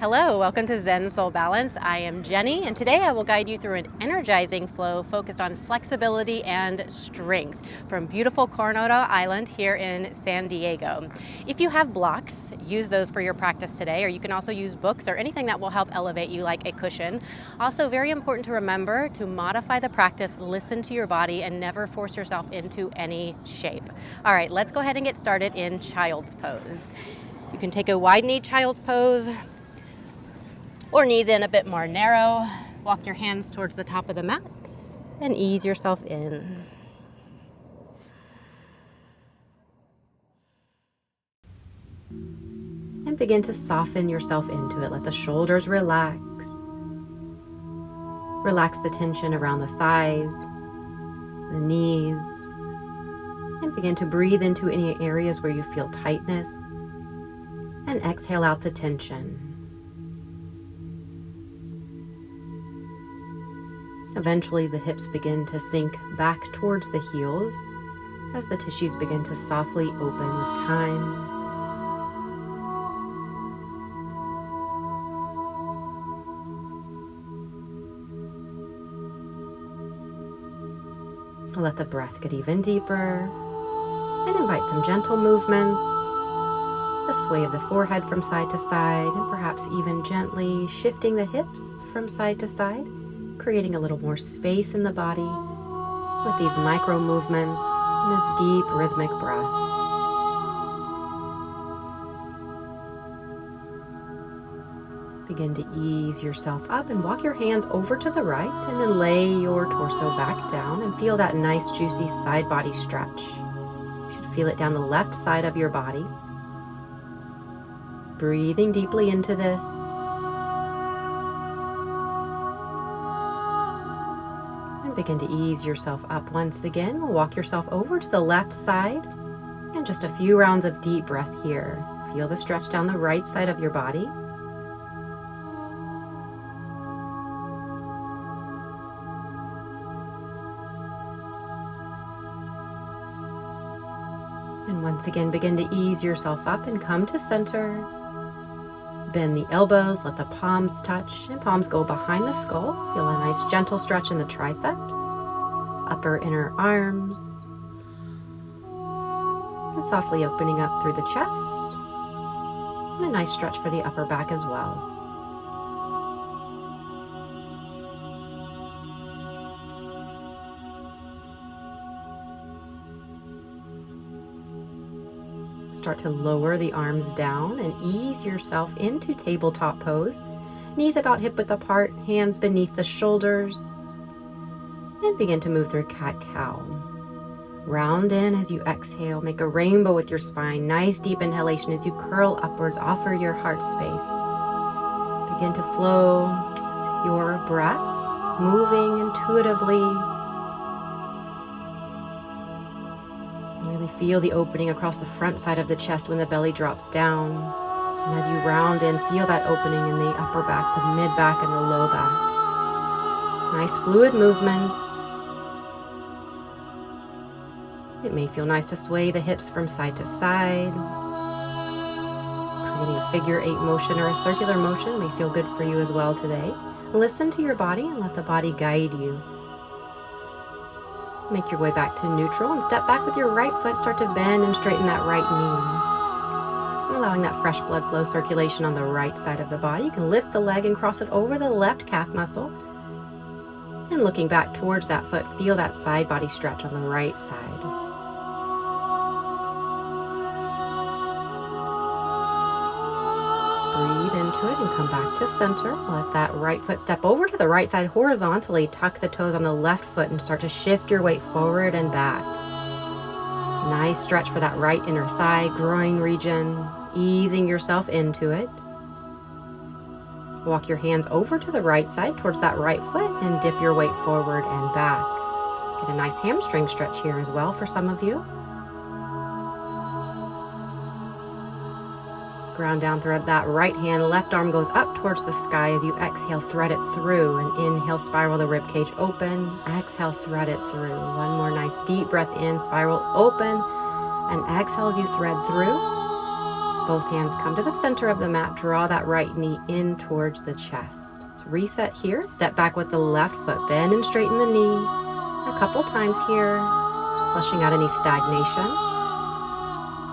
Hello, welcome to Zen Soul Balance. I am Jeny, and today I will guide you through an energizing flow focused on flexibility and strength from beautiful Coronado Island here in San Diego. If you have blocks, use those for your practice today, or you can also use books or anything that will help elevate you like a cushion. Also, very important to remember to modify the practice, listen to your body, and never force yourself into any shape. All right, let's go ahead and get started in Child's Pose. You can take a wide knee Child's Pose, or knees in a bit more narrow. Walk your hands towards the top of the mat and ease yourself in. And begin to soften yourself into it. Let the shoulders relax. Relax the tension around the thighs, the knees, and begin to breathe into any areas where you feel tightness, and exhale out the tension. Eventually, the hips begin to sink back towards the heels as the tissues begin to softly open with time. Let the breath get even deeper and invite some gentle movements, a sway of the forehead from side to side, and perhaps even gently shifting the hips from side to side, creating a little more space in the body with these micro movements and this deep rhythmic breath. Begin to ease yourself up and walk your hands over to the right, and then lay your torso back down and feel that nice juicy side body stretch. You should feel it down the left side of your body. Breathing deeply into this. Begin to ease yourself up once again. Walk yourself over to the left side and just a few rounds of deep breath here. Feel the stretch down the right side of your body. And once again, begin to ease yourself up and come to center. Bend the elbows, let the palms touch, and palms go behind the skull. Feel a nice gentle stretch in the triceps, upper inner arms, and softly opening up through the chest, and a nice stretch for the upper back as well. Start to lower the arms down and ease yourself into tabletop pose. Knees about hip width apart, hands beneath the shoulders. And begin to move through cat-cow. Round in as you exhale. Make a rainbow with your spine. Nice deep inhalation as you curl upwards. Offer your heart space. Begin to flow with your breath, moving intuitively. Feel the opening across the front side of the chest when the belly drops down. And as you round in, feel that opening in the upper back, the mid back, and the low back. Nice fluid movements. It may feel nice to sway the hips from side to side. Creating a figure 8 motion or a circular motion may feel good for you as well today. Listen to your body and let the body guide you. Make your way back to neutral and step back with your right foot. Start to bend and straighten that right knee. Allowing that fresh blood flow circulation on the right side of the body. You can lift the leg and cross it over the left calf muscle. And looking back towards that foot, feel that side body stretch on the right side. Breathe into it and come back to center. Let that right foot step over to the right side horizontally. Tuck the toes on the left foot and start to shift your weight forward and back. Nice stretch for that right inner thigh, groin region. Easing yourself into it. Walk your hands over to the right side towards that right foot and dip your weight forward and back. Get a nice hamstring stretch here as well for some of you. Ground down through that right hand. Left arm goes up towards the sky as you exhale, thread it through. And inhale, spiral the rib cage open. Exhale, thread it through. One more nice deep breath in, spiral open. And exhale as you thread through. Both hands come to the center of the mat. Draw that right knee in towards the chest. Let's reset here. Step back with the left foot. Bend and straighten the knee. A couple times here. Just flushing out any stagnation.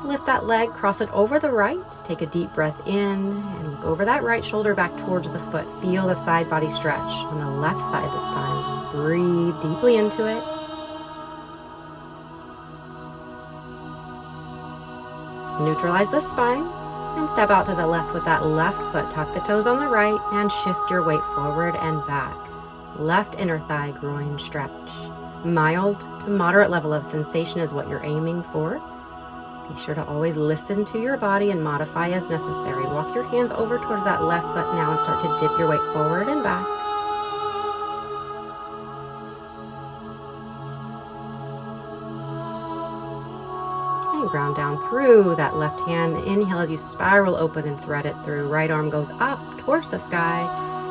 Lift that leg, cross it over the right. Take a deep breath in and look over that right shoulder back towards the foot. Feel the side body stretch on the left side this time. Breathe deeply into it. Neutralize the spine and step out to the left with that left foot. Tuck the toes on the right and shift your weight forward and back. Left inner thigh groin stretch. Mild to moderate level of sensation is what you're aiming for. Be sure to always listen to your body and modify as necessary. Walk your hands over towards that left foot now and start to dip your weight forward and back. And ground down through that left hand. Inhale as you spiral open and thread it through. Right arm goes up towards the sky.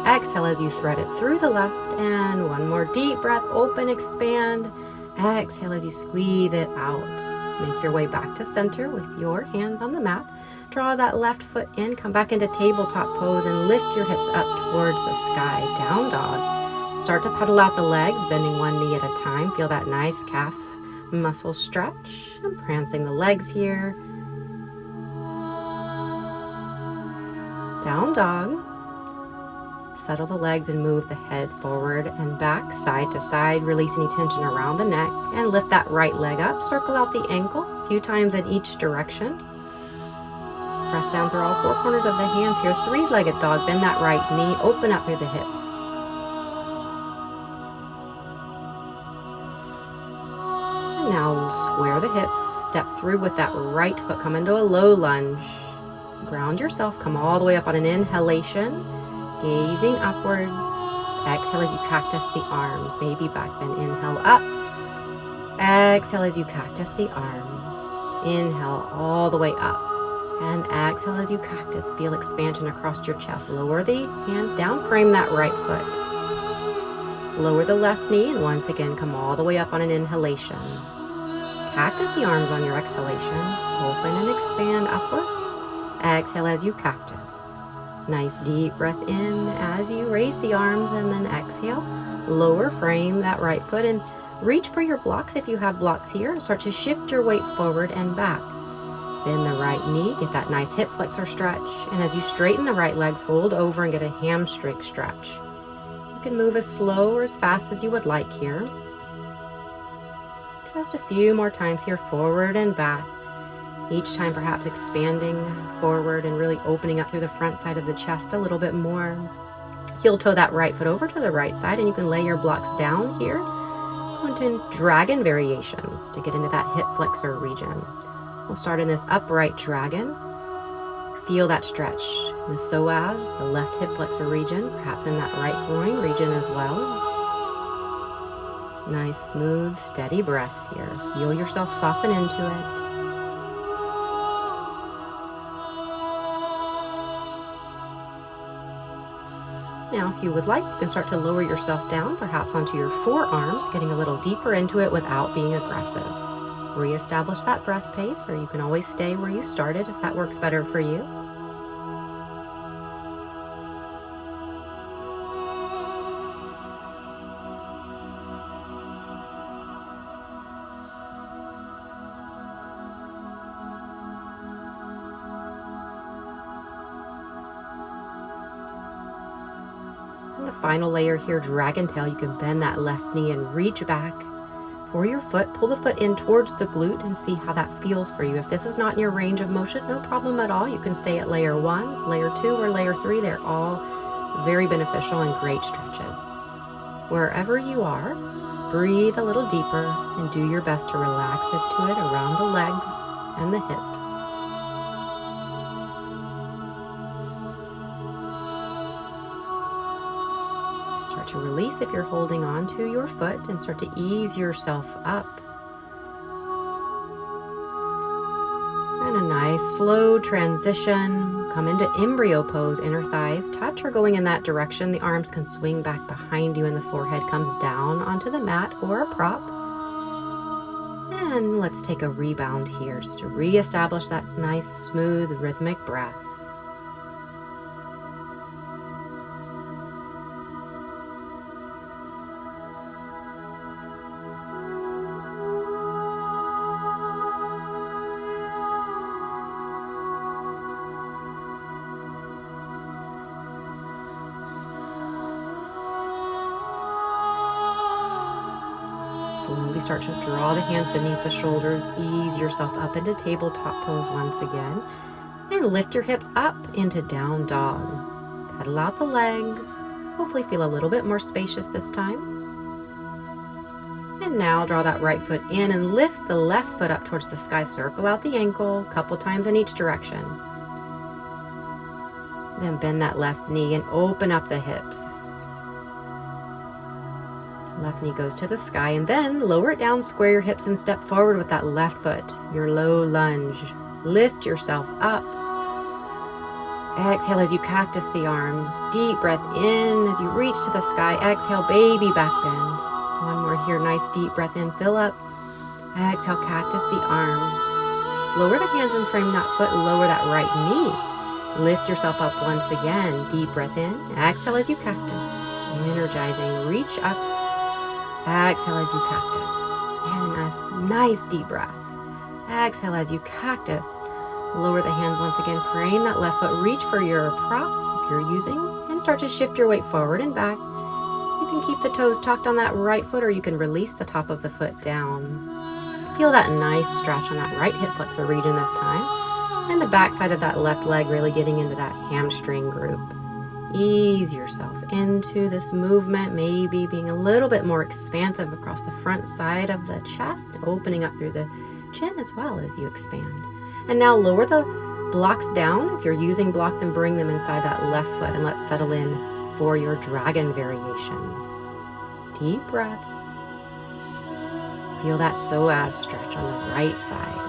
Exhale as you thread it through the left. And one more deep breath. Open, expand. Exhale as you squeeze it out. Make your way back to center with your hands on the mat. Draw that left foot in. Come back into tabletop pose and lift your hips up towards the sky. Down dog. Start to pedal out the legs, bending one knee at a time. Feel that nice calf muscle stretch. I'm prancing the legs here. Down dog. Settle the legs and move the head forward and back, side to side. Release any tension around the neck and lift that right leg up. Circle out the ankle a few times in each direction. Press down through all four corners of the hands here. Three-legged dog. Bend that right knee. Open up through the hips. And now square the hips. Step through with that right foot. Come into a low lunge. Ground yourself. Come all the way up on an inhalation. Gazing upwards. Exhale as you cactus the arms. Baby back bend. Inhale up. Exhale as you cactus the arms. Inhale all the way up. And exhale as you cactus. Feel expansion across your chest. Lower the hands down. Frame that right foot. Lower the left knee. And once again, come all the way up on an inhalation. Cactus the arms on your exhalation. Open and expand upwards. Exhale as you cactus. Nice deep breath in as you raise the arms and then exhale. Lower, frame that right foot and reach for your blocks if you have blocks here and start to shift your weight forward and back. Bend the right knee, get that nice hip flexor stretch. And as you straighten the right leg, fold over and get a hamstring stretch. You can move as slow or as fast as you would like here. Just a few more times here, forward and back. Each time perhaps expanding forward and really opening up through the front side of the chest a little bit more. Heel toe that right foot over to the right side and you can lay your blocks down here. Go into dragon variations to get into that hip flexor region. We'll start in this upright dragon. Feel that stretch in the psoas, the left hip flexor region, perhaps in that right groin region as well. Nice, smooth, steady breaths here. Feel yourself soften into it. Now, if you would like, you can start to lower yourself down, perhaps onto your forearms, getting a little deeper into it without being aggressive. Reestablish that breath pace, or you can always stay where you started if that works better for you. The final layer here, dragon tail, you can bend that left knee and reach back for your foot. Pull the foot in towards the glute and see how that feels for you. If this is not in your range of motion, no problem at all. You can stay at layer 1, layer 2, or layer 3. They're all very beneficial and great stretches. Wherever you are, breathe a little deeper and do your best to relax into it around the legs and the hips. Start to release if you're holding on to your foot and start to ease yourself up. And a nice slow transition. Come into embryo pose, inner thighs touch or going in that direction. The arms can swing back behind you and the forehead comes down onto the mat or a prop. And let's take a rebound here just to reestablish that nice, smooth, rhythmic breath. Slowly start to draw the hands beneath the shoulders. Ease yourself up into tabletop pose once again. And lift your hips up into down dog. Pedal out the legs. Hopefully feel a little bit more spacious this time. And now draw that right foot in and lift the left foot up towards the sky. Circle out the ankle a couple times in each direction. Then bend that left knee and open up the hips. Left knee goes to the sky, and then lower it down, square your hips and step forward with that left foot, your low lunge. Lift yourself up. Exhale as you cactus the arms. Deep breath in as you reach to the sky. Exhale, baby back bend. One more here, nice deep breath in, fill up. Exhale, cactus the arms. Lower the hands and frame that foot, lower that right knee. Lift yourself up once again. Deep breath in. Exhale as you cactus. Energizing, reach up. Exhale as you cactus. And a nice deep breath. Exhale as you cactus. Lower the hands once again. Frame that left foot. Reach for your props if you're using. And start to shift your weight forward and back. You can keep the toes tucked on that right foot, or you can release the top of the foot down. Feel that nice stretch on that right hip flexor region this time. And the back side of that left leg really getting into that hamstring group. Ease yourself into this movement, maybe being a little bit more expansive across the front side of the chest, opening up through the chin as well as you expand. And now lower the blocks down if you're using blocks and bring them inside that left foot, and let's settle in for your dragon variations. Deep breaths. Feel that psoas stretch on the right side.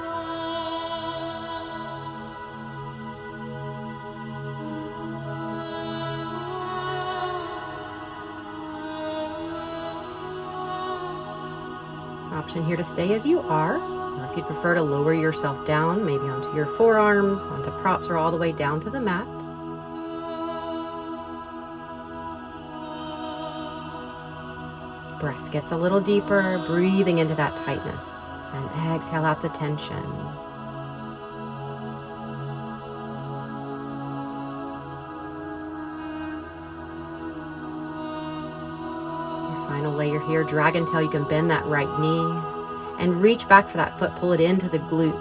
Option here to stay as you are, or if you'd prefer to lower yourself down, maybe onto your forearms, onto props, or all the way down to the mat. Breath gets a little deeper, breathing into that tightness, and exhale out the tension. Final layer here, dragon tail. You can bend that right knee and reach back for that foot, pull it into the glute.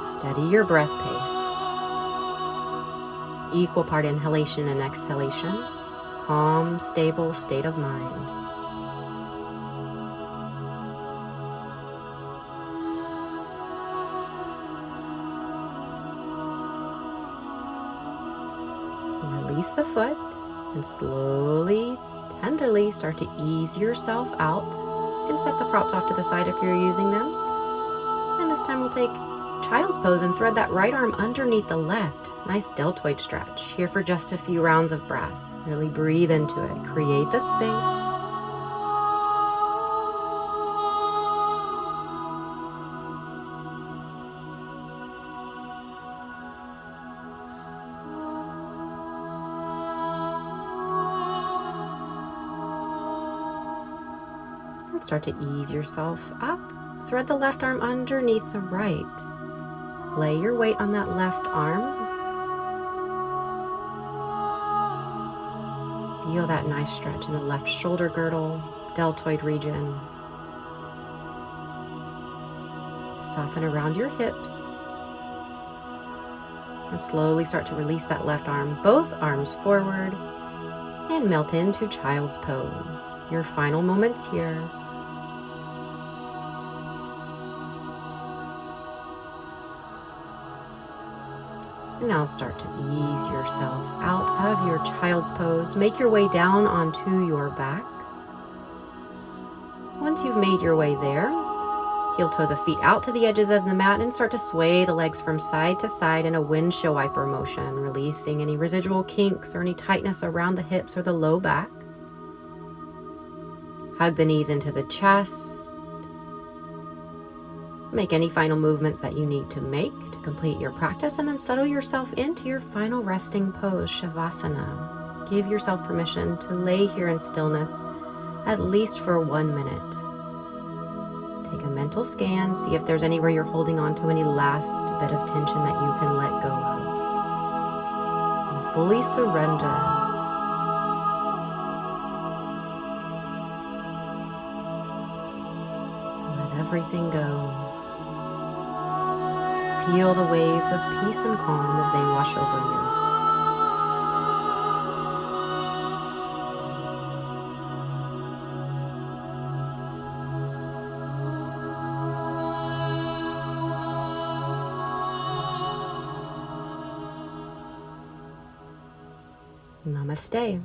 Steady your breath pace. Equal part inhalation and exhalation. Calm, stable state of mind. Release the foot. And slowly, tenderly start to ease yourself out. You can set the props off to the side if you're using them. And this time we'll take child's pose and thread that right arm underneath the left. Nice deltoid stretch. Here for just a few rounds of breath. Really breathe into it. Create the space. Start to ease yourself up. Thread the left arm underneath the right. Lay your weight on that left arm. Feel that nice stretch in the left shoulder girdle, deltoid region. Soften around your hips. And slowly start to release that left arm, both arms forward, and melt into child's pose. Your final moments here. Now start to ease yourself out of your child's pose. Make your way down onto your back. Once you've made your way there, heel toe the feet out to the edges of the mat and start to sway the legs from side to side in a windshield wiper motion, releasing any residual kinks or any tightness around the hips or the low back. Hug the knees into the chest. Make any final movements that you need to make to complete your practice, and then settle yourself into your final resting pose, Shavasana. Give yourself permission to lay here in stillness at least for 1 minute. Take a mental scan, see if there's anywhere you're holding on to any last bit of tension that you can let go of. And fully surrender. Let everything go. Feel the waves of peace and calm as they wash over you. Namaste.